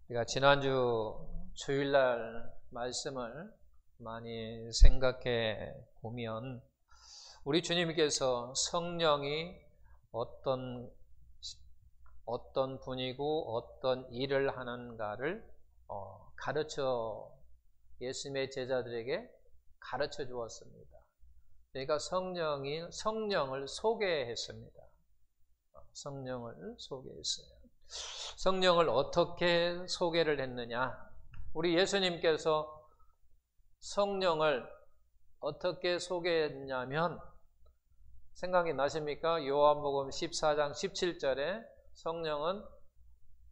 우리가 지난주 주일날 말씀을 많이 생각해 보면 우리 주님께서 성령이 어떤 분이고 어떤 일을 하는가를 예수님의 제자들에게 가르쳐 주었습니다. 그러니까 성령을 소개했습니다. 성령을 소개했어요. 성령을 어떻게 소개를 했느냐? 우리 예수님께서 성령을 어떻게 소개했냐면 생각이 나십니까? 요한복음 14장 17절에 성령은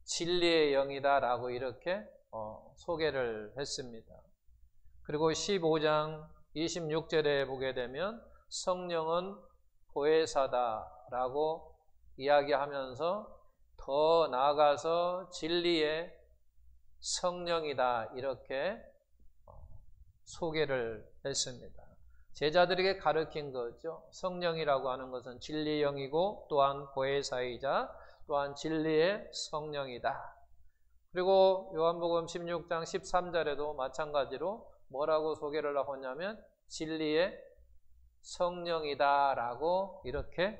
진리의 영이다 라고 이렇게 소개를 했습니다. 그리고 15장 26절에 보게 되면 성령은 보혜사다 라고 이야기하면서 더 나아가서 진리의 성령이다 이렇게 소개를 했습니다. 제자들에게 가르친 거죠. 성령이라고 하는 것은 진리의 영이고 또한 보혜사이자 또한 진리의 성령이다. 그리고 요한복음 16장 13절에도 마찬가지로 뭐라고 소개를 하고 있냐면 진리의 성령이다 라고 이렇게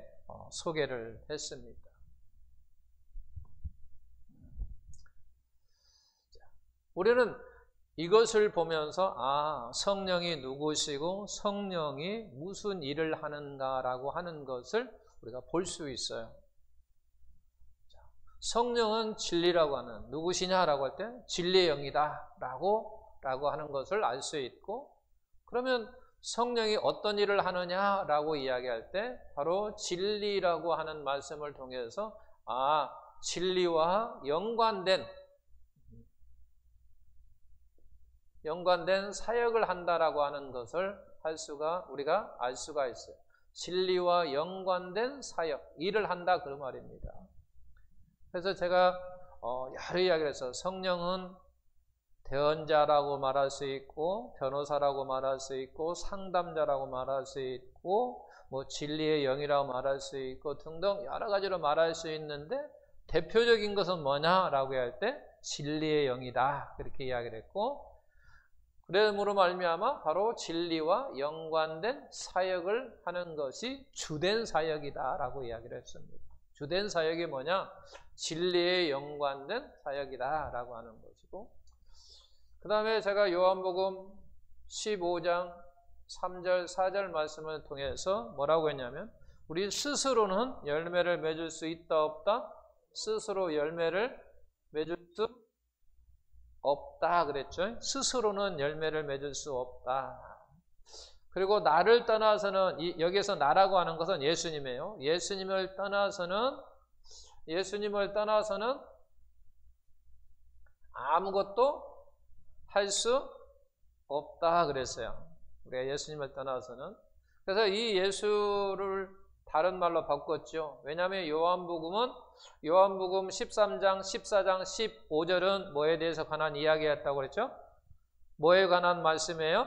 소개를 했습니다. 우리는 이것을 보면서 성령이 누구시고 성령이 무슨 일을 하는가라고 하는 것을 우리가 볼 수 있어요. 성령은 진리라고 하는 누구시냐라고 할 때 진리의 영이다 라고 하는 것을 알 수 있고, 그러면 성령이 어떤 일을 하느냐라고 이야기할 때 바로 진리라고 하는 말씀을 통해서 진리와 연관된 사역을 한다라고 하는 것을 우리가 알 수가 있어요. 진리와 연관된 사역, 일을 한다 그 말입니다. 그래서 제가 여러 이야기를 해서 성령은 대언자라고 말할 수 있고 변호사라고 말할 수 있고 상담자라고 말할 수 있고 진리의 영이라고 말할 수 있고 등등 여러 가지로 말할 수 있는데 대표적인 것은 뭐냐라고 할 때 진리의 영이다 그렇게 이야기를 했고, 그러므로 말미암아 바로 진리와 연관된 사역을 하는 것이 주된 사역이다 라고 이야기를 했습니다. 주된 사역이 뭐냐? 진리에 연관된 사역이다 라고 하는 것이고, 그 다음에 제가 요한복음 15장 3절 4절 말씀을 통해서 뭐라고 했냐면 우리 스스로는 열매를 맺을 수 있다 없다? 스스로 열매를 맺을 수 없다 그랬죠. 스스로는 열매를 맺을 수 없다. 그리고 나를 떠나서는, 여기에서 나라고 하는 것은 예수님이에요. 예수님을 떠나서는 아무것도 할 수 없다 그랬어요. 우리가 예수님을 떠나서는. 그래서 이 예수를 다른 말로 바꿨죠. 왜냐하면 요한복음 13장, 14장, 15절은 뭐에 대해서 관한 이야기였다고 그랬죠? 뭐에 관한 말씀이에요?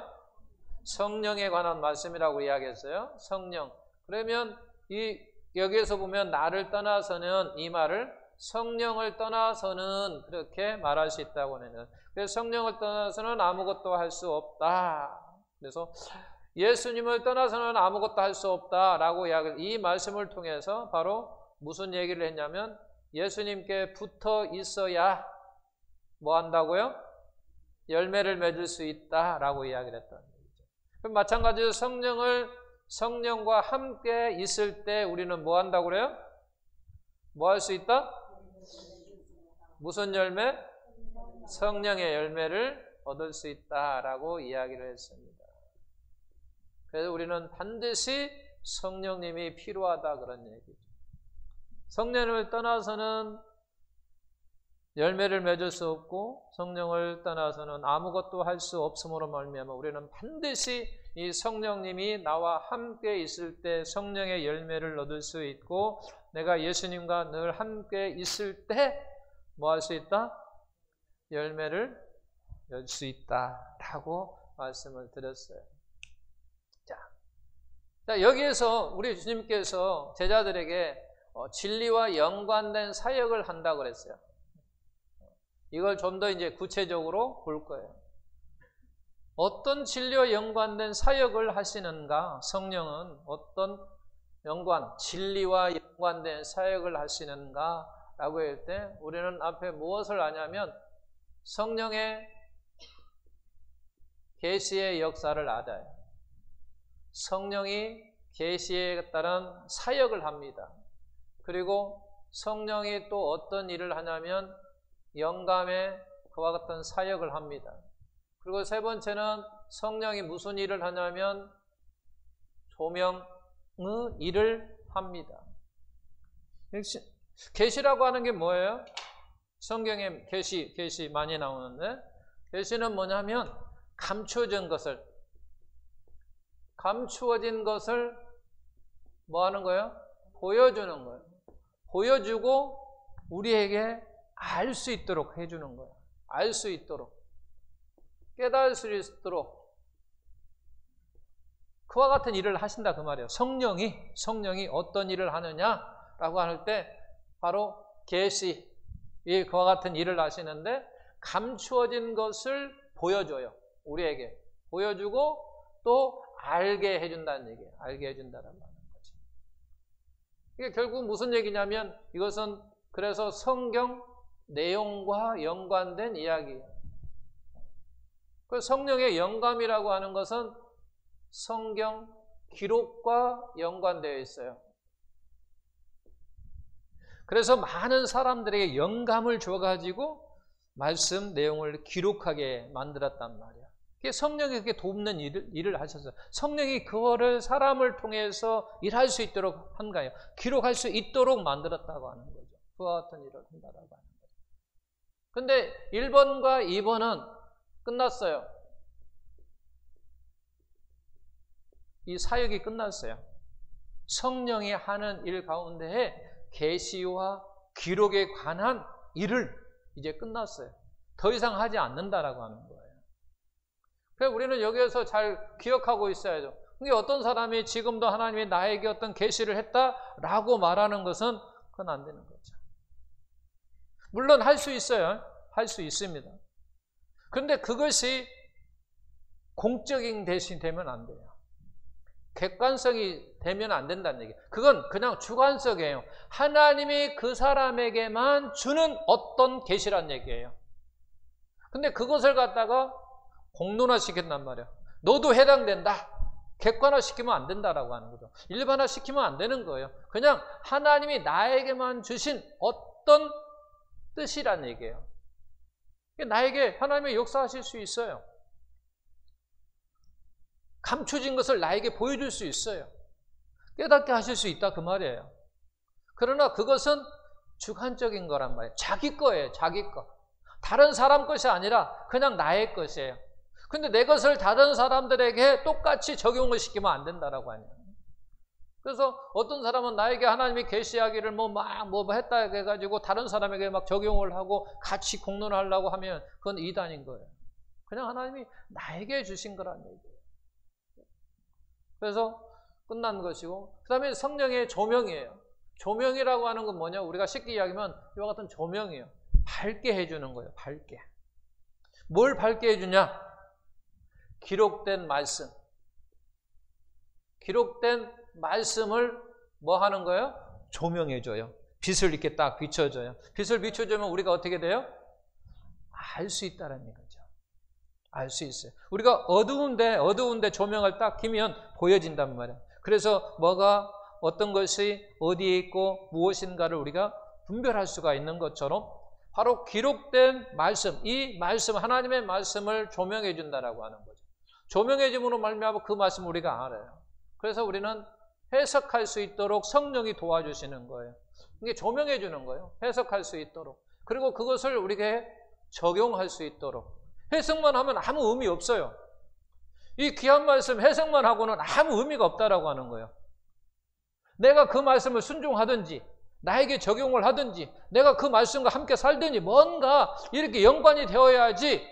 성령에 관한 말씀이라고 이야기했어요. 성령. 그러면 여기에서 보면 나를 떠나서는 이 말을 성령을 떠나서는 그렇게 말할 수 있다고 하는. 그래서 성령을 떠나서는 아무것도 할 수 없다. 그래서 예수님을 떠나서는 아무것도 할 수 없다라고 이 말씀을 통해서 바로 무슨 얘기를 했냐면 예수님께 붙어 있어야 뭐 한다고요? 열매를 맺을 수 있다라고 이야기를 했다는 얘기죠. 그럼 마찬가지로 성령과 함께 있을 때 우리는 뭐 한다고 그래요? 뭐 할 수 있다? 무슨 열매? 성령의 열매를 얻을 수 있다라고 이야기를 했습니다. 그래서 우리는 반드시 성령님이 필요하다 그런 얘기죠. 성령을 떠나서는 열매를 맺을 수 없고 성령을 떠나서는 아무것도 할 수 없음으로 말미암아 우리는 반드시 이 성령님이 나와 함께 있을 때 성령의 열매를 얻을 수 있고, 내가 예수님과 늘 함께 있을 때 뭐 할 수 있다? 열매를 열 수 있다라고 말씀을 드렸어요. 자, 여기에서 우리 주님께서 제자들에게 진리와 연관된 사역을 한다고 그랬어요. 이걸 좀 더 이제 구체적으로 볼 거예요. 어떤 진리와 연관된 사역을 하시는가? 성령은 어떤 진리와 연관된 사역을 하시는가? 라고 할 때 우리는 앞에 무엇을 아냐면 성령의 계시의 역사를 알아요. 성령이 계시에 따른 사역을 합니다. 그리고 성령이 또 어떤 일을 하냐면 영감에 그와 같은 사역을 합니다. 그리고 세 번째는 성령이 무슨 일을 하냐면 조명의 일을 합니다. 계시라고 하는 게 뭐예요? 성경에 계시 많이 나오는데, 계시는 뭐냐면 감추어진 것을 뭐 하는 거예요? 보여주는 거예요. 보여주고 우리에게 알 수 있도록 해주는 거예요. 알 수 있도록, 깨달을 수 있도록 그와 같은 일을 하신다 그 말이에요. 성령이 어떤 일을 하느냐라고 할 때 바로 계시, 그와 같은 일을 하시는데 감추어진 것을 보여줘요. 우리에게 보여주고 또 알게 해준다는 얘기예요. 알게 해준다는 하는 거죠. 이게 결국 무슨 얘기냐면 이것은 그래서 성경 내용과 연관된 이야기예요. 그 성령의 영감이라고 하는 것은 성경 기록과 연관되어 있어요. 그래서 많은 사람들에게 영감을 줘가지고 말씀 내용을 기록하게 만들었단 말이야. 그게 성령이 그렇게 돕는 일을 하셨어요. 성령이 그거를 사람을 통해서 일할 수 있도록 한 거예요. 기록할 수 있도록 만들었다고 하는 거죠. 그와 같은 일을 한다라고 하는 거죠. 근데 1번과 2번은 끝났어요. 이 사역이 끝났어요. 성령이 하는 일 가운데에 계시와 기록에 관한 일을 이제 끝났어요. 더 이상 하지 않는다라고 하는 거예요. 그래서 우리는 여기에서 잘 기억하고 있어야죠. 그게 어떤 사람이 지금도 하나님이 나에게 어떤 계시를 했다라고 말하는 것은 그건 안 되는 거죠. 물론 할 수 있어요. 할 수 있습니다. 그런데 그것이 공적인 대신 되면 안 돼요. 객관성이 되면 안 된다는 얘기예요. 그건 그냥 주관적이에요. 하나님이 그 사람에게만 주는 어떤 계시란 얘기예요. 근데 그것을 갖다가 공론화시킨단 말이에요. 너도 해당된다. 객관화시키면 안 된다라고 하는 거죠. 일반화시키면 안 되는 거예요. 그냥 하나님이 나에게만 주신 어떤 뜻이란 얘기예요. 나에게 하나님의 역사하실 수 있어요. 감춰진 것을 나에게 보여줄 수 있어요. 깨닫게 하실 수 있다 그 말이에요. 그러나 그것은 주관적인 거란 말이에요. 자기 거예요. 자기 거. 다른 사람 것이 아니라 그냥 나의 것이에요. 근데 내 것을 다른 사람들에게 똑같이 적용을 시키면 안 된다라고 하냐. 그래서 어떤 사람은 나에게 하나님이 계시하기를 뭐 했다 해가지고 다른 사람에게 막 적용을 하고 같이 공론하려고 하면 그건 이단인 거예요. 그냥 하나님이 나에게 주신 거란 얘기예요. 그래서 끝난 것이고, 그 다음에 성령의 조명이에요. 조명이라고 하는 건 뭐냐? 우리가 쉽게 이야기하면 이와 같은 조명이에요. 밝게 해주는 거예요. 밝게. 뭘 밝게 해주냐? 기록된 말씀. 기록된 말씀을 뭐 하는 거예요? 조명해줘요. 빛을 이렇게 딱 비춰줘요. 빛을 비춰주면 우리가 어떻게 돼요? 알 수 있다는 얘기죠. 알 수 있어요. 우리가 어두운데 조명을 딱 켜면 보여진단 말이에요. 그래서 뭐가 어떤 것이 어디에 있고 무엇인가를 우리가 분별할 수가 있는 것처럼 바로 기록된 말씀, 이 말씀, 하나님의 말씀을 조명해 준다라고 하는 거죠. 조명해 줌으로 말미암아 그 말씀을 우리가 알아요. 그래서 우리는 해석할 수 있도록 성령이 도와주시는 거예요. 이게 조명해 주는 거예요. 해석할 수 있도록. 그리고 그것을 우리에게 적용할 수 있도록. 해석만 하면 아무 의미 없어요. 이 귀한 말씀 해석만 하고는 아무 의미가 없다라고 하는 거예요. 내가 그 말씀을 순종하든지 나에게 적용을 하든지 내가 그 말씀과 함께 살든지 뭔가 이렇게 연관이 되어야지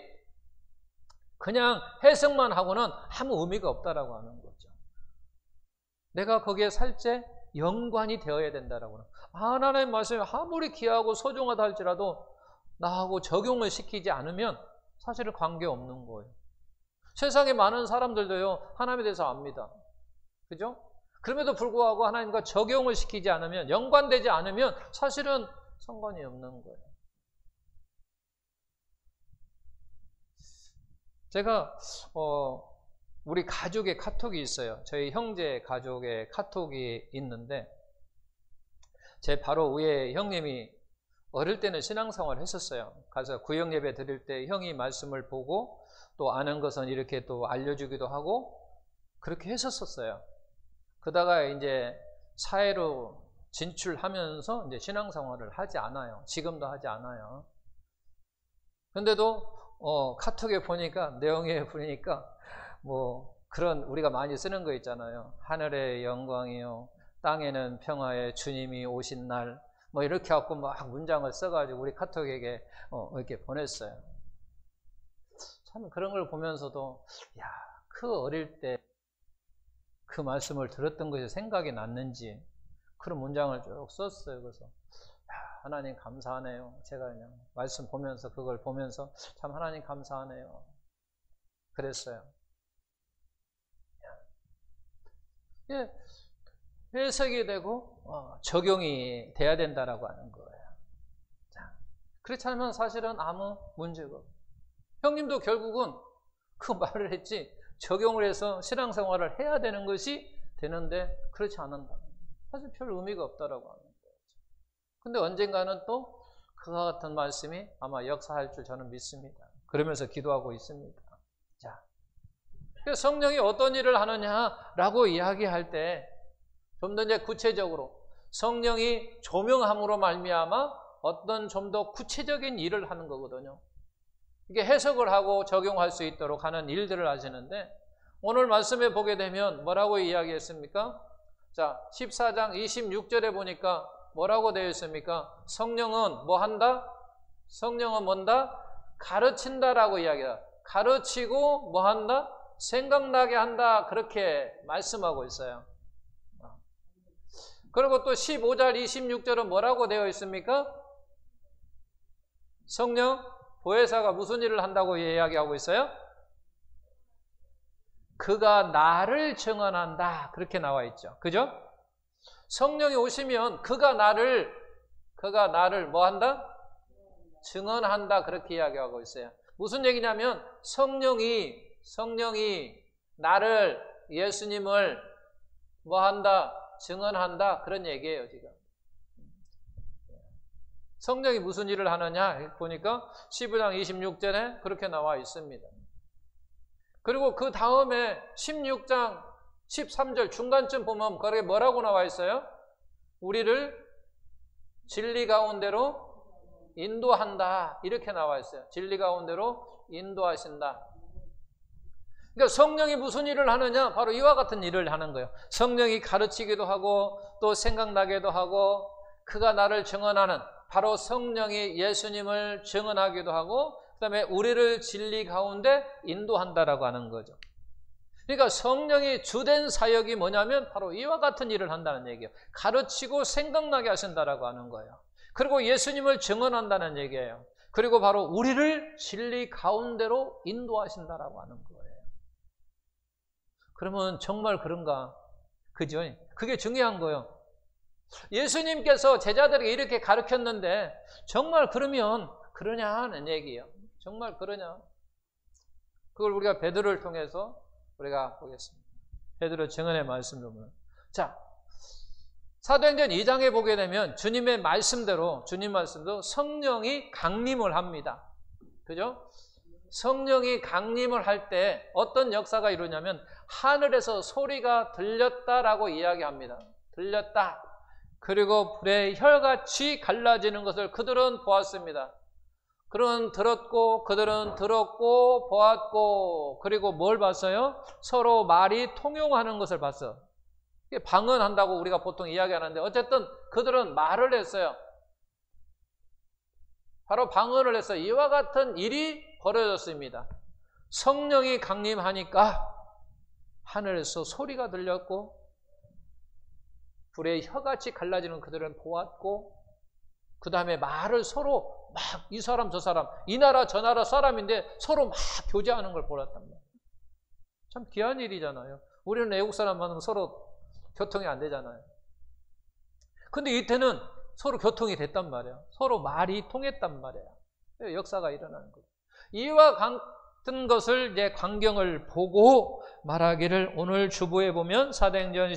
그냥 해석만 하고는 아무 의미가 없다라고 하는 거죠. 내가 거기에 살째 연관이 되어야 된다라고 하는 거예요. 하나님의 말씀이 아무리 귀하고 소중하다 할지라도 나하고 적용을 시키지 않으면 사실은 관계없는 거예요. 세상에 많은 사람들도요, 하나님에 대해서 압니다. 그죠? 그럼에도 불구하고 하나님과 적용을 시키지 않으면, 연관되지 않으면 사실은 상관이 없는 거예요. 제가 우리 가족의 카톡이 있어요. 저희 형제 가족의 카톡이 있는데, 제 바로 위에 형님이 어릴 때는 신앙생활을 했었어요. 가서 구역 예배 드릴 때 형이 말씀을 보고 또 아는 것은 이렇게 또 알려주기도 하고 그렇게 했었어요. 그러다가 이제 사회로 진출하면서 이제 신앙생활을 하지 않아요. 지금도 하지 않아요. 근데도 카톡에 보니까, 내용에 보니까 뭐 그런 우리가 많이 쓰는 거 있잖아요. 하늘의 영광이요, 땅에는 평화의 주님이 오신 날, 뭐 이렇게 갖고 막 문장을 써가지고 우리 카톡에게 이렇게 보냈어요. 참 그런 걸 보면서도, 야, 그 어릴 때 그 말씀을 들었던 것이 생각이 났는지 그런 문장을 쭉 썼어요. 그래서 하나님 감사하네요. 제가 그냥 말씀 보면서, 그걸 보면서 참 하나님 감사하네요. 그랬어요. 예, 해석이 되고 적용이 돼야 된다라고 하는 거예요. 자, 그렇지 않으면 사실은 아무 문제가 없어요. 형님도 결국은 그 말을 했지, 적용을 해서 신앙생활을 해야 되는 것이 되는데 그렇지 않는다. 사실 별 의미가 없다라고 하는 거죠. 근데 언젠가는 또 그와 같은 말씀이 아마 역사할 줄 저는 믿습니다. 그러면서 기도하고 있습니다. 자, 성령이 어떤 일을 하느냐라고 이야기할 때 좀 더 이제 구체적으로 성령이 조명함으로 말미암아 어떤 좀 더 구체적인 일을 하는 거거든요. 이게 해석을 하고 적용할 수 있도록 하는 일들을 하시는데, 오늘 말씀에 보게 되면 뭐라고 이야기했습니까? 자, 14장 26절에 보니까 뭐라고 되어 있습니까? 성령은 뭐 한다? 성령은 뭔다? 가르친다라고 이야기다. 가르치고 뭐 한다? 생각나게 한다. 그렇게 말씀하고 있어요. 그리고 또 15절 26절은 뭐라고 되어 있습니까? 성령 보혜사가 무슨 일을 한다고 이야기하고 있어요? 그가 나를 증언한다. 그렇게 나와 있죠. 그죠? 성령이 오시면 그가 나를 뭐 한다? 증언한다. 그렇게 이야기하고 있어요. 무슨 얘기냐면 성령이 나를, 예수님을 뭐 한다? 증언한다. 그런 얘기예요, 지금. 성령이 무슨 일을 하느냐 보니까 15장 26절에 그렇게 나와 있습니다. 그리고 그 다음에 16장 13절 중간쯤 보면 거기에 뭐라고 나와 있어요? 우리를 진리 가운데로 인도한다. 이렇게 나와 있어요. 진리 가운데로 인도하신다. 그러니까 성령이 무슨 일을 하느냐? 바로 이와 같은 일을 하는 거예요. 성령이 가르치기도 하고 또 생각나게도 하고, 그가 나를 증언하는, 바로 성령이 예수님을 증언하기도 하고, 그 다음에 우리를 진리 가운데 인도한다라고 하는 거죠. 그러니까 성령이 주된 사역이 뭐냐면 바로 이와 같은 일을 한다는 얘기예요. 가르치고 생각나게 하신다라고 하는 거예요. 그리고 예수님을 증언한다는 얘기예요. 그리고 바로 우리를 진리 가운데로 인도하신다라고 하는 거예요. 그러면 정말 그런가? 그죠? 그게 중요한 거예요. 예수님께서 제자들에게 이렇게 가르쳤는데 정말 그러면 그러냐 하는 얘기예요. 정말 그러냐? 그걸 우리가 베드로를 통해서 우리가 보겠습니다. 베드로 증언의 말씀을 보면, 자, 사도행전 2장에 보게 되면 주님의 말씀대로, 주님 말씀도 성령이 강림을 합니다. 그죠? 성령이 강림을 할 때 어떤 역사가 이루냐면 하늘에서 소리가 들렸다라고 이야기합니다. 들렸다. 그리고 불의 혈같이 갈라지는 것을 그들은 보았습니다. 그들은 들었고 보았고, 그리고 뭘 봤어요? 서로 말이 통용하는 것을 봤어. 방언한다고 우리가 보통 이야기하는데 어쨌든 그들은 말을 했어요. 바로 방언을 했어요. 이와 같은 일이 벌어졌습니다. 성령이 강림하니까 하늘에서 소리가 들렸고 불의 혀같이 갈라지는 그들은 보았고, 그 다음에 말을 서로 막 이 사람 저 사람, 이 나라 저 나라 사람인데 서로 막 교제하는 걸 보았단 말이에요. 참 귀한 일이잖아요. 우리는 외국 사람 만나면 서로 교통이 안 되잖아요. 근데 이때는 서로 교통이 됐단 말이에요. 서로 말이 통했단 말이에요. 역사가 일어나는 거예요. 이와 같은 것을 이제 광경을 보고 말하기를, 오늘 주보에 보면 사도행전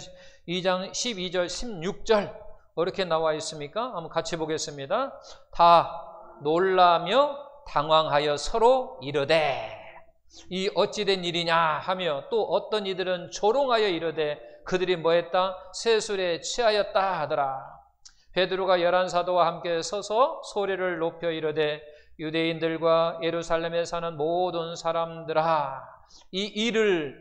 2장 12절 16절 이렇게 나와 있습니까? 한번 같이 보겠습니다. 다 놀라며 당황하여 서로 이르되, 이 어찌된 일이냐 하며, 또 어떤 이들은 조롱하여 이르되 그들이 뭐했다? 세술에 취하였다 하더라. 베드로가 11사도와 함께 서서 소리를 높여 이르되, 유대인들과 예루살렘에 사는 모든 사람들아, 이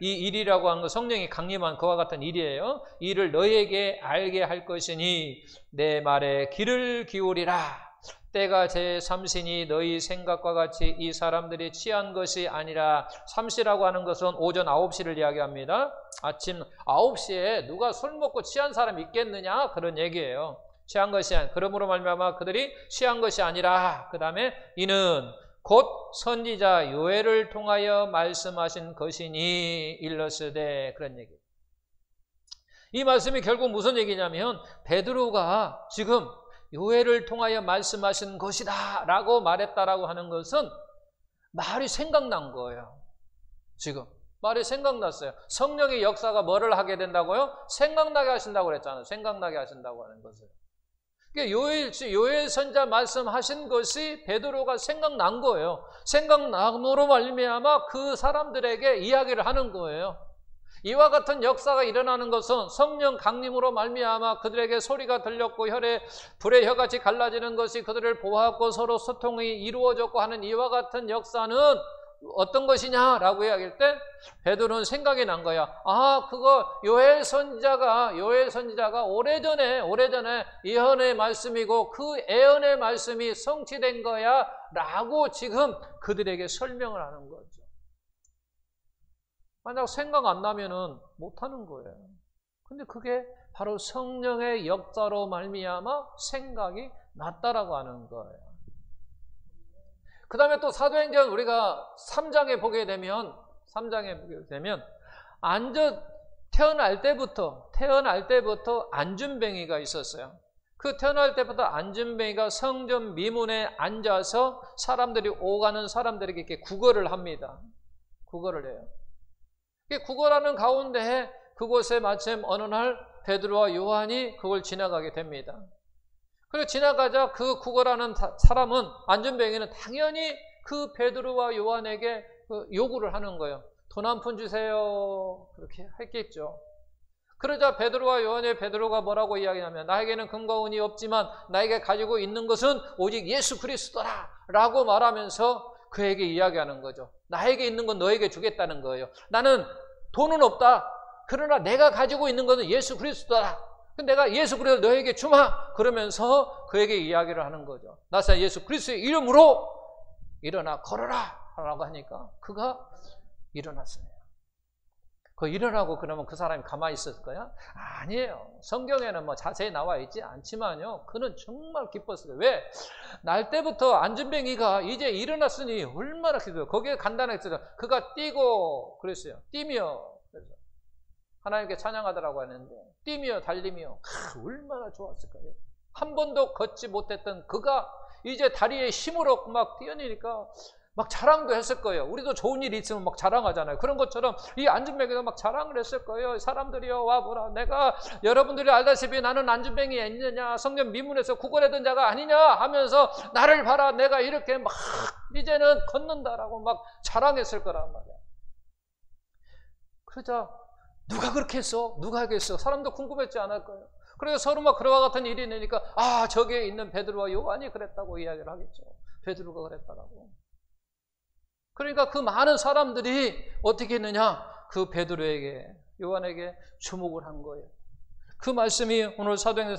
일이라고 하는 거 성령이 강림한 그와 같은 일이에요. 이를 너희에게 알게 할 것이니 내 말에 귀를 기울이라. 때가 제3시니 너희 생각과 같이 이 사람들이 취한 것이 아니라, 3시라고 하는 것은 오전 9시를 이야기합니다. 아침 9시에 누가 술 먹고 취한 사람이 있겠느냐, 그런 얘기예요. 취한 것이 아니라, 그러므로 말미암아 그들이 취한 것이 아니라, 그 다음에 이는 곧 선지자 요엘을 통하여 말씀하신 것이니 일러스되, 그런 얘기. 이 말씀이 결국 무슨 얘기냐면, 베드로가 지금 요엘을 통하여 말씀하신 것이다 라고 말했다라고 하는 것은 말이 생각난 거예요. 지금 말이 생각났어요. 성령의 역사가 뭐를 하게 된다고요? 생각나게 하신다고 그랬잖아요. 생각나게 하신다고 하는 것을. 요엘 선지자 말씀하신 것이 베드로가 생각난 거예요. 생각남으로 말미암아 그 사람들에게 이야기를 하는 거예요. 이와 같은 역사가 일어나는 것은 성령 강림으로 말미암아 그들에게 소리가 들렸고 불의 혀같이 갈라지는 것이 그들을 보았고 서로 소통이 이루어졌고 하는 이와 같은 역사는 어떤 것이냐라고 이야기할 때 베드로는 생각이 난 거야. 그거 요엘 선지자가 오래전에 예언의 말씀이고 그 예언의 말씀이 성취된 거야 라고 지금 그들에게 설명을 하는 거죠. 만약 생각 안 나면은 못 하는 거예요. 근데 그게 바로 성령의 역사로 말미암아 생각이 났다라고 하는 거예요. 그 다음에 또 사도행전 우리가 3장에 보게 되면 태어날 때부터 안준뱅이가 있었어요. 그 태어날 때부터 안준뱅이가 성전 미문에 앉아서 사람들이 오가는 사람들에게 이렇게 구걸을 합니다. 구걸을 해요. 구걸하는 가운데 그곳에 마침 어느 날 베드로와 요한이 그걸 지나가게 됩니다. 그리고 지나가자 그 구걸하는 사람은, 안준뱅이는 당연히 그 베드로와 요한에게 요구를 하는 거예요. 돈 한 푼 주세요. 그렇게 했겠죠. 그러자 베드로가 뭐라고 이야기하냐면, 나에게는 금과 은이 없지만 나에게 가지고 있는 것은 오직 예수 그리스도라 라고 말하면서 그에게 이야기하는 거죠. 나에게 있는 건 너에게 주겠다는 거예요. 나는 돈은 없다. 그러나 내가 가지고 있는 것은 예수 그리스도다. 내가 예수 그리스도 너에게 주마. 그러면서 그에게 이야기를 하는 거죠. 나사 예수 그리스도의 이름으로 일어나 걸어라 라고 하니까 그가 일어났습니다. 그 일어나고 그러면 그 사람이 가만히 있었을까요? 아니에요. 성경에는 뭐 자세히 나와 있지 않지만요, 그는 정말 기뻤어요. 왜? 날 때부터 안준뱅이가 이제 일어났으니 얼마나 기뻐요. 거기에 간단하게 써요. 그가 뛰고 그랬어요. 뛰며. 그래서 하나님께 찬양하더라고 하는데, 뛰며 달리며 얼마나 좋았을까요? 한 번도 걷지 못했던 그가 이제 다리에 힘을 얻고 막 뛰어내니까 막 자랑도 했을 거예요. 우리도 좋은 일이 있으면 막 자랑하잖아요. 그런 것처럼 이 안준뱅이도 막 자랑을 했을 거예요. 사람들이여 와보라. 내가 여러분들이 알다시피 나는 안준뱅이에 있느냐, 성전 미문에서 구걸하던 자가 아니냐 하면서 나를 봐라. 내가 이렇게 막 이제는 걷는다라고 막 자랑했을 거란 말이야. 그러자 누가 그렇게 했어? 누가 하겠어? 사람도 궁금했지 않을 거예요. 그래서 서로 막 그와 같은 일이 있으니까 저기에 있는 베드로와 요한이 그랬다고 이야기를 하겠죠. 베드로가 그랬다라고. 그러니까 그 많은 사람들이 어떻게 했느냐? 그 베드로에게, 요한에게 주목을 한 거예요. 그 말씀이 오늘 사도행전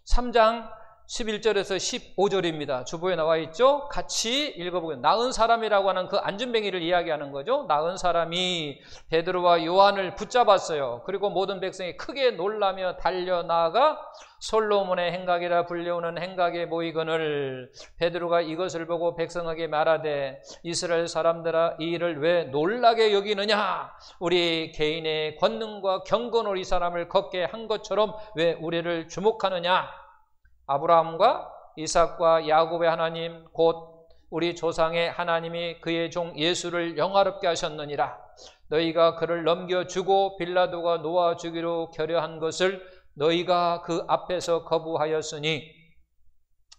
3장 11절에서 15절입니다. 주보에 나와 있죠? 같이 읽어보겠습니다. 나은 사람이라고 하는 그 안전뱅이를 이야기하는 거죠. 나은 사람이 베드로와 요한을 붙잡았어요. 그리고 모든 백성이 크게 놀라며 달려나가 솔로몬의 행각이라 불려오는 행각에 모이거늘 베드로가 이것을 보고 백성에게 말하되 이스라엘 사람들아 이 일을 왜 놀라게 여기느냐? 우리 개인의 권능과 경건으로 이 사람을 걷게 한 것처럼 왜 우리를 주목하느냐? 아브라함과 이삭과 야곱의 하나님 곧 우리 조상의 하나님이 그의 종 예수를 영화롭게 하셨느니라. 너희가 그를 넘겨주고 빌라도가 놓아주기로 결여한 것을 너희가 그 앞에서 거부하였으니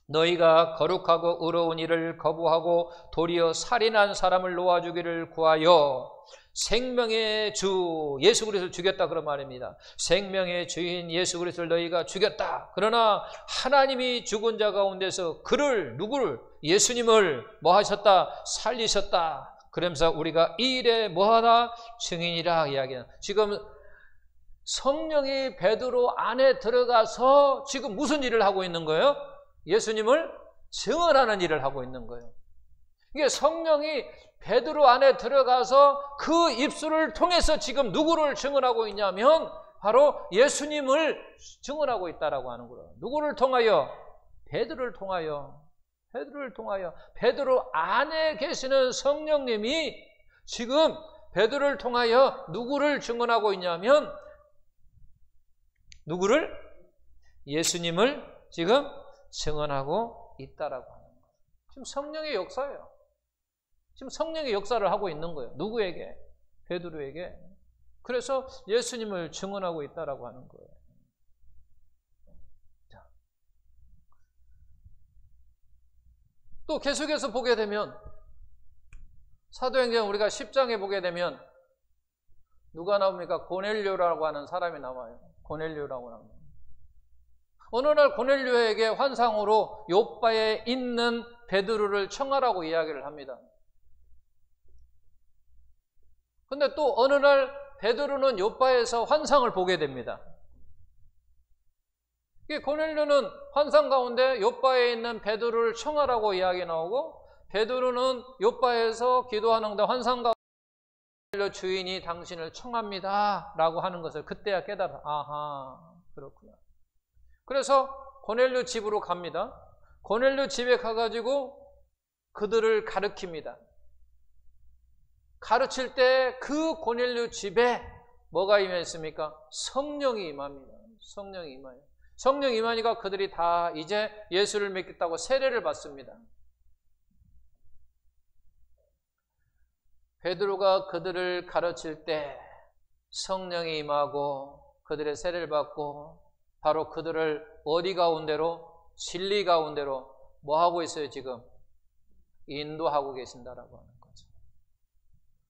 너희가 거룩하고 의로운 일을 거부하고 도리어 살인한 사람을 놓아주기를 구하여 생명의 주 예수 그리스도를 죽였다 그런 말입니다. 생명의 주인 예수 그리스도를 너희가 죽였다. 그러나 하나님이 죽은 자 가운데서 누구를 예수님을 뭐 하셨다? 살리셨다. 그러면서 우리가 이 일에 뭐하다? 증인이라 이야기하는. 지금 성령이 베드로 안에 들어가서 지금 무슨 일을 하고 있는 거예요? 예수님을 증언하는 일을 하고 있는 거예요. 이게 성령이 베드로 안에 들어가서 그 입술을 통해서 지금 누구를 증언하고 있냐면 바로 예수님을 증언하고 있다라고 하는 거예요. 누구를 통하여? 베드로를 통하여. 베드로 안에 계시는 성령님이 지금 베드로를 통하여 누구를 증언하고 있냐면 누구를? 예수님을 지금 증언하고 있다라고 하는 거예요. 지금 성령의 역사예요. 지금 성령의 역사를 하고 있는 거예요. 누구에게? 베드로에게. 그래서 예수님을 증언하고 있다라고 하는 거예요. 자. 또 계속해서 보게 되면 사도행전 우리가 10장에 보게 되면 누가 나옵니까? 고넬료라고 하는 사람이 나와요. 고넬료라고 합니다. 어느 날 고넬료에게 환상으로 요빠에 있는 베드로를 청하라고 이야기를 합니다. 근데 또 어느 날 베드로는 요빠에서 환상을 보게 됩니다. 고넬료는 환상 가운데 요빠에 있는 베드로를 청하라고 이야기 나오고 베드로는 요빠에서 기도하는데 환상 가운데 고넬료 주인이 당신을 청합니다 라고 하는 것을 그때야 깨달아. 아하, 그렇구나. 그래서 고넬료 집으로 갑니다. 고넬료 집에 가가지고 그들을 가르칩니다. 가르칠 때 그 고넬료 집에 뭐가 임했습니까? 성령이 임합니다. 성령이 임해요. 성령이 임하니까 그들이 다 이제 예수를 믿겠다고 세례를 받습니다. 베드로가 그들을 가르칠 때 성령이 임하고 그들의 세례를 받고 바로 그들을 어디 가운데로? 진리 가운데로 뭐 하고 있어요 지금? 인도하고 계신다라고 하는 거죠.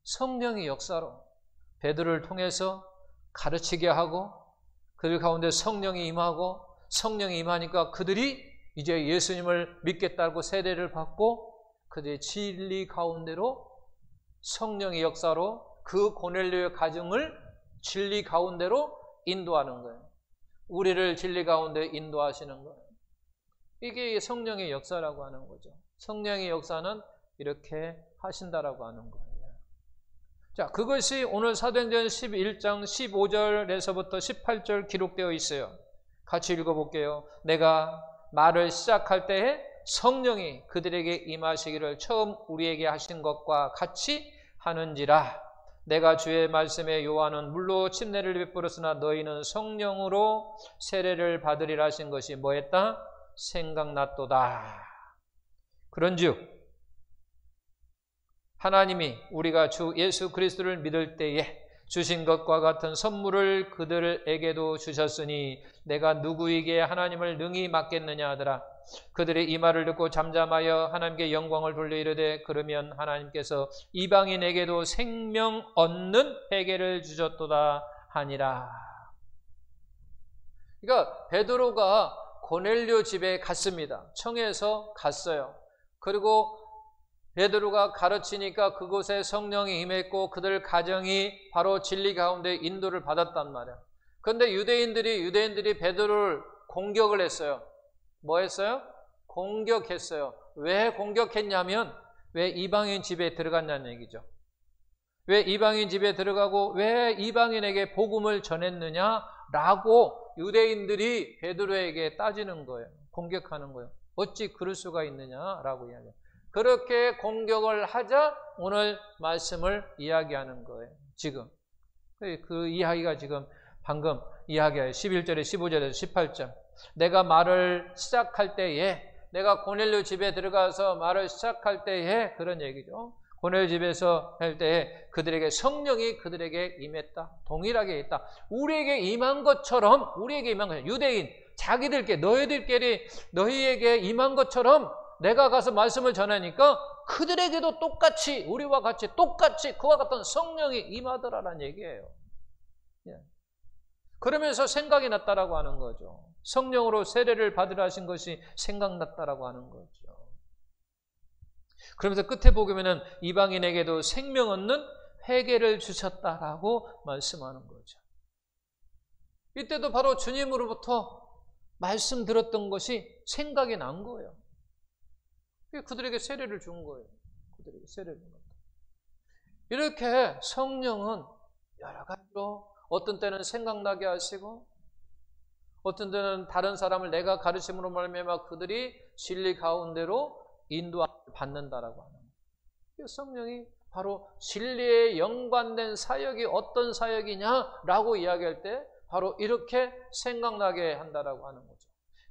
성령의 역사로 베드로를 통해서 가르치게 하고 그들 가운데 성령이 임하고 성령이 임하니까 그들이 이제 예수님을 믿겠다고 세례를 받고 그들의 진리 가운데로 성령의 역사로 그 고넬료의 가정을 진리 가운데로 인도하는 거예요. 우리를 진리 가운데 인도하시는 거예요. 이게 성령의 역사라고 하는 거죠. 성령의 역사는 이렇게 하신다라고 하는 거예요. 자, 그것이 오늘 사도행전 11장 15절에서부터 18절 기록되어 있어요. 같이 읽어볼게요. 내가 말을 시작할 때에 성령이 그들에게 임하시기를 처음 우리에게 하신 것과 같이 하는지라. 내가 주의 말씀에 요한은 물로 침례를 베풀었으나 너희는 성령으로 세례를 받으리라 하신 것이 뭐였다? 생각났도다. 그런즉 하나님이 우리가 주 예수 그리스도를 믿을 때에 주신 것과 같은 선물을 그들에게도 주셨으니 내가 누구에게 하나님을 능히 맡겠느냐 하더라. 그들의 이 말을 듣고 잠잠하여 하나님께 영광을 돌려 이르되 그러면 하나님께서 이방인에게도 생명 얻는 회개를 주셨도다 하니라. 그러니까 베드로가 고넬료 집에 갔습니다. 청해서 갔어요. 그리고 베드로가 가르치니까 그곳에 성령이 임했고 그들 가정이 바로 진리 가운데 인도를 받았단 말이야. 그런데 유대인들이 베드로를 공격을 했어요. 뭐 했어요? 공격했어요. 왜 공격했냐면 왜 이방인 집에 들어갔냐는 얘기죠. 왜 이방인 집에 들어가고 왜 이방인에게 복음을 전했느냐라고 유대인들이 베드로에게 따지는 거예요. 공격하는 거예요. 어찌 그럴 수가 있느냐라고 이야기해요. 그렇게 공격을 하자 오늘 말씀을 이야기하는 거예요. 지금 그 이야기가 지금 방금 이야기해요. 11절에 15절에서 18절. 내가 말을 시작할 때에, 내가 고넬료 집에 들어가서 말을 시작할 때에, 그런 얘기죠. 고넬료 집에서 할 때에 그들에게 성령이 그들에게 임했다. 동일하게 있다. 우리에게 임한 것처럼, 유대인 자기들께, 너희에게 임한 것처럼 내가 가서 말씀을 전하니까 그들에게도 똑같이, 우리와 같이 똑같이 그와 같은 성령이 임하더라라는 얘기예요. 그러면서 생각이 났다라고 하는 거죠. 성령으로 세례를 받으라 하신 것이 생각났다라고 하는 거죠. 그러면서 끝에 보면은 이방인에게도 생명 얻는 회개를 주셨다라고 말씀하는 거죠. 이때도 바로 주님으로부터 말씀 들었던 것이 생각이 난 거예요. 그들에게 세례를 준 거예요. 그들에게 세례를 준 겁니다. 이렇게 성령은 여러 가지로 어떤 때는 생각나게 하시고 어떤 때는 다른 사람을 내가 가르침으로 말미암아 그들이 진리 가운데로 인도받는다라고 하는 거예요. 성령이 바로 진리에 연관된 사역이 어떤 사역이냐라고 이야기할 때 바로 이렇게 생각나게 한다라고 하는 거죠.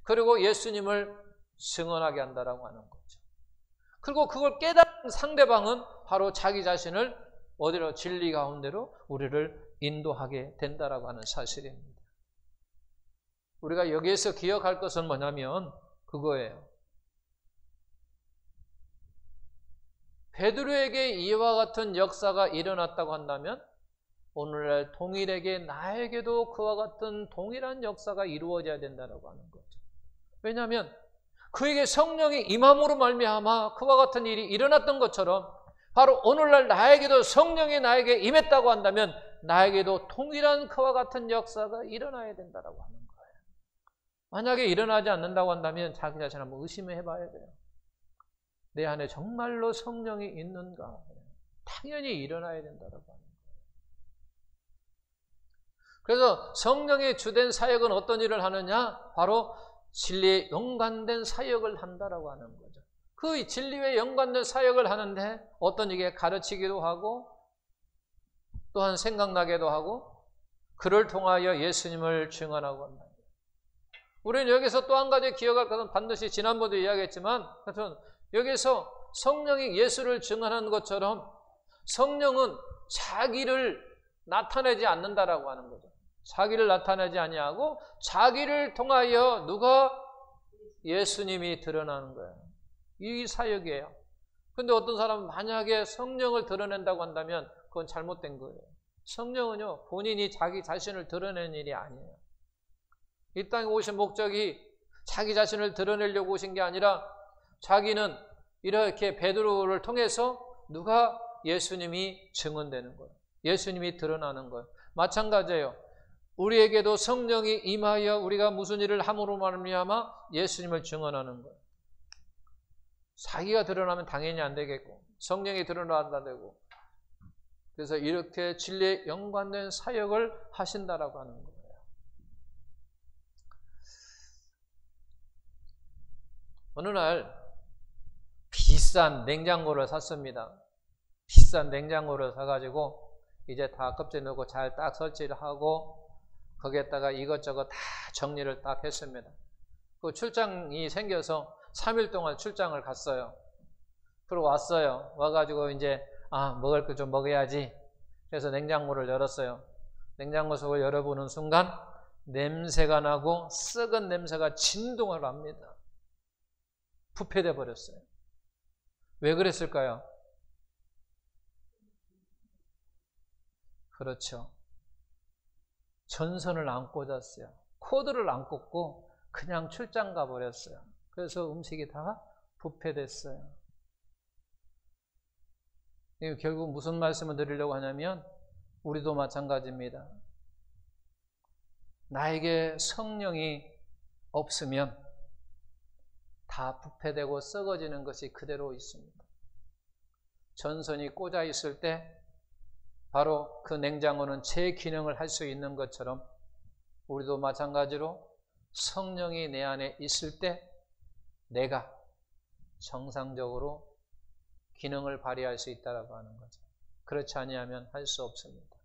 그리고 예수님을 증언하게 한다라고 하는 거죠. 그리고 그걸 깨달은 상대방은 바로 자기 자신을 어디로 진리 가운데로 우리를 인도하게 된다라고 하는 사실입니다. 우리가 여기에서 기억할 것은 뭐냐면 그거예요. 베드로에게 이와 같은 역사가 일어났다고 한다면 오늘날 동일에게 나에게도 그와 같은 동일한 역사가 이루어져야 된다고 하는 거죠. 왜냐하면 그에게 성령이 임함으로 말미암아 그와 같은 일이 일어났던 것처럼 바로 오늘날 나에게도 성령이 나에게 임했다고 한다면 나에게도 동일한 그와 같은 역사가 일어나야 된다고 하는 거예요. 만약에 일어나지 않는다고 한다면 자기 자신 한번 의심해 봐야 돼요. 내 안에 정말로 성령이 있는가? 당연히 일어나야 된다고 하는 거예요. 그래서 성령의 주된 사역은 어떤 일을 하느냐? 바로 진리에 연관된 사역을 한다라고 하는 거죠. 그 진리에 연관된 사역을 하는데 어떤 이게 가르치기도 하고 또한 생각나게도 하고 그를 통하여 예수님을 증언하고 한다. 우리는 여기서 또 한 가지 기억할 것은 반드시 지난번도 이야기했지만 하여튼 여기서 성령이 예수를 증언한 것처럼 성령은 자기를 나타내지 않는다라고 하는 거죠. 자기를 나타내지 아니하고 자기를 통하여 누가? 예수님이 드러나는 거예요. 이 사역이에요. 근데 어떤 사람은 만약에 성령을 드러낸다고 한다면 그건 잘못된 거예요. 성령은요, 본인이 자기 자신을 드러내는 일이 아니에요. 이 땅에 오신 목적이 자기 자신을 드러내려고 오신 게 아니라 자기는 이렇게 베드로를 통해서 누가? 예수님이 증언되는 거예요. 예수님이 드러나는 거예요. 마찬가지예요. 우리에게도 성령이 임하여 우리가 무슨 일을 함으로 말미암아 예수님을 증언하는 거예요. 자기가 드러나면 당연히 안 되겠고 성령이 드러나야 되고 그래서 이렇게 진리에 연관된 사역을 하신다라고 하는 거예요. 어느 날 비싼 냉장고를 샀습니다. 비싼 냉장고를 사가지고 이제 다 껍질 넣고 잘 딱 설치를 하고 거기에다가 이것저것 다 정리를 딱 했습니다. 그 출장이 생겨서 3일 동안 출장을 갔어요. 그리고 왔어요. 와가지고 이제 먹을 거 좀 먹어야지. 그래서 냉장고를 열었어요. 냉장고 속을 열어보는 순간 냄새가 나고 썩은 냄새가 진동을 합니다. 부패돼 버렸어요. 왜 그랬을까요? 그렇죠. 전선을 안 꽂았어요. 코드를 안 꽂고 그냥 출장 가버렸어요. 그래서 음식이 다 부패됐어요. 결국 무슨 말씀을 드리려고 하냐면 우리도 마찬가지입니다. 나에게 성령이 없으면 다 부패되고 썩어지는 것이 그대로 있습니다. 전선이 꽂아 있을 때 바로 그 냉장고는 제 기능을 할 수 있는 것처럼 우리도 마찬가지로 성령이 내 안에 있을 때 내가 정상적으로 기능을 발휘할 수 있다라고 하는 거죠. 그렇지 아니하면 할 수 없습니다.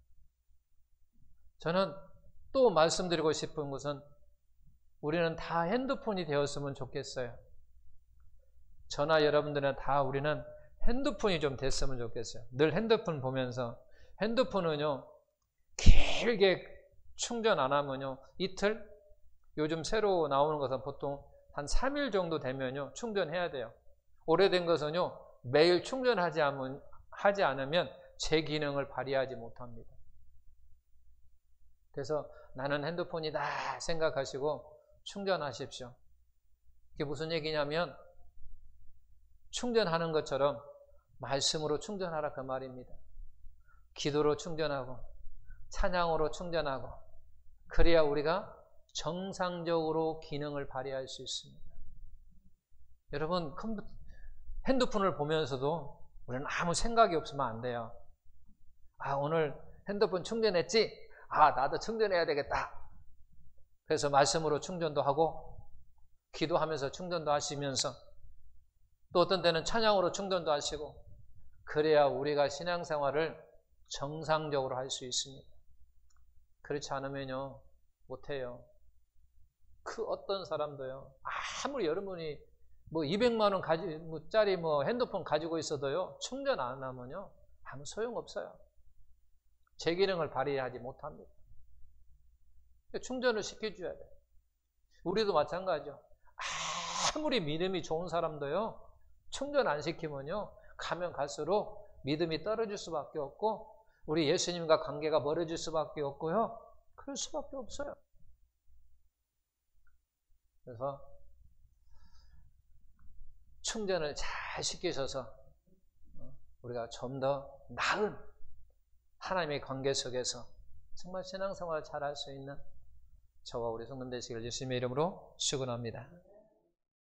저는 또 말씀드리고 싶은 것은 우리는 다 핸드폰이 되었으면 좋겠어요. 저나 여러분들은 다 우리는 핸드폰이 좀 됐으면 좋겠어요. 늘 핸드폰 보면서 핸드폰은요 길게 충전 안 하면요 이틀, 요즘 새로 나오는 것은 보통 한 3일 정도 되면요 충전해야 돼요. 오래된 것은요 매일 충전하지 않으면 제 기능을 발휘하지 못합니다. 그래서 나는 핸드폰이다 생각하시고 충전하십시오. 이게 무슨 얘기냐면 충전하는 것처럼 말씀으로 충전하라 그 말입니다. 기도로 충전하고 찬양으로 충전하고 그래야 우리가 정상적으로 기능을 발휘할 수 있습니다. 여러분 핸드폰을 보면서도 우리는 아무 생각이 없으면 안 돼요. 오늘 핸드폰 충전했지? 나도 충전해야 되겠다. 그래서 말씀으로 충전도 하고 기도하면서 충전도 하시면서 또 어떤 때는 찬양으로 충전도 하시고 그래야 우리가 신앙생활을 정상적으로 할 수 있습니다. 그렇지 않으면요 못해요. 그 어떤 사람도요 아무리 여러분이 200만 원 짜리 핸드폰 가지고 있어도요 충전 안 하면요 아무 소용없어요. 제 기능을 발휘하지 못합니다. 충전을 시켜줘야 돼요. 우리도 마찬가지죠. 아무리 믿음이 좋은 사람도요 충전 안 시키면요 가면 갈수록 믿음이 떨어질 수밖에 없고 우리 예수님과 관계가 멀어질 수밖에 없고요 그럴 수밖에 없어요. 그래서 충전을 잘 시키셔서 우리가 좀 더 나은 하나님의 관계 속에서 정말 신앙생활을 잘 할 수 있는 저와 우리 성도 되시기를 예수님의 이름으로 축원합니다.